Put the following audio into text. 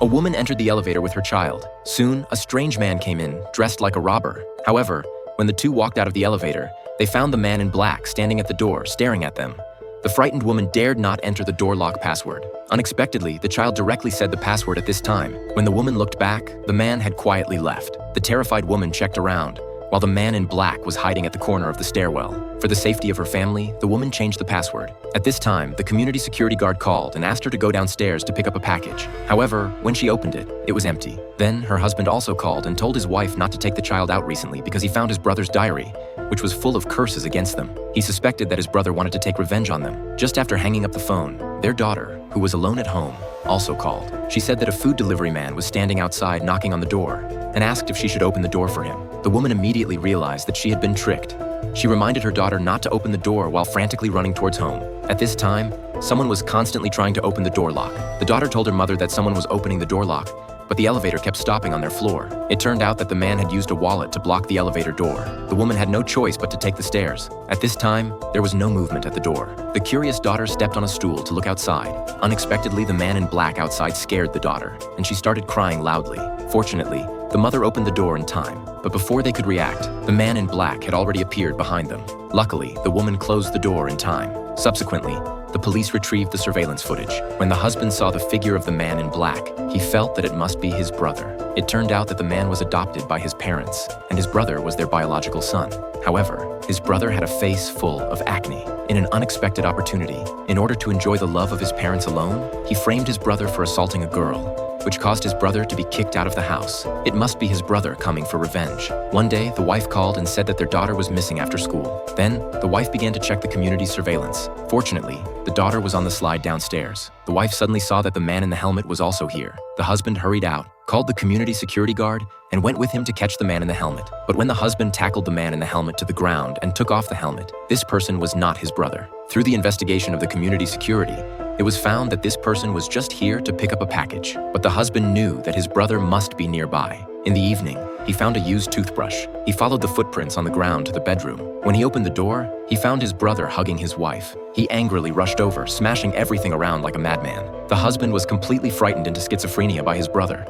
A woman entered the elevator with her child. Soon, a strange man came in, dressed like a robber. However, when the two walked out of the elevator, they found the man in black standing at the door, staring at them. The frightened woman dared not enter the door lock password. Unexpectedly, the child directly said the password at this time. When the woman looked back, the man had quietly left. The terrified woman checked around, while the man in black was hiding at the corner of the stairwell. For the safety of her family, the woman changed the password. At this time, the community security guard called and asked her to go downstairs to pick up a package. However, when she opened it, it was empty. Then, her husband also called and told his wife not to take the child out recently because he found his brother's diary, which was full of curses against them. He suspected that his brother wanted to take revenge on them. Just after hanging up the phone, their daughter, who was alone at home, also called. She said that a food delivery man was standing outside knocking on the door and asked if she should open the door for him. The woman immediately realized that she had been tricked. She reminded her daughter not to open the door while frantically running towards home. At this time, someone was constantly trying to open the door lock. The daughter told her mother that someone was opening the door lock, but the elevator kept stopping on their floor. It turned out that the man had used a wallet to block the elevator door. The woman had no choice but to take the stairs. At this time, there was no movement at the door. The curious daughter stepped on a stool to look outside. Unexpectedly, the man in black outside scared the daughter, and she started crying loudly. Fortunately, the mother opened the door in time, but before they could react, the man in black had already appeared behind them. Luckily, the woman closed the door in time. Subsequently, the police retrieved the surveillance footage. When the husband saw the figure of the man in black, he felt that it must be his brother. It turned out that the man was adopted by his parents, and his brother was their biological son. However, his brother had a face full of acne. In an unexpected opportunity, in order to enjoy the love of his parents alone, he framed his brother for assaulting a girl, which caused his brother to be kicked out of the house. It must be his brother coming for revenge. One day, the wife called and said that their daughter was missing after school. Then, the wife began to check the community's surveillance. Fortunately, the daughter was on the slide downstairs. The wife suddenly saw that the man in the helmet was also here. The husband hurried out, called the community security guard, and went with him to catch the man in the helmet. But when the husband tackled the man in the helmet to the ground and took off the helmet, this person was not his brother. Through the investigation of the community security, it was found that this person was just here to pick up a package, but the husband knew that his brother must be nearby. In the evening, he found a used toothbrush. He followed the footprints on the ground to the bedroom. When he opened the door, he found his brother hugging his wife. He angrily rushed over, smashing everything around like a madman. The husband was completely frightened into schizophrenia by his brother.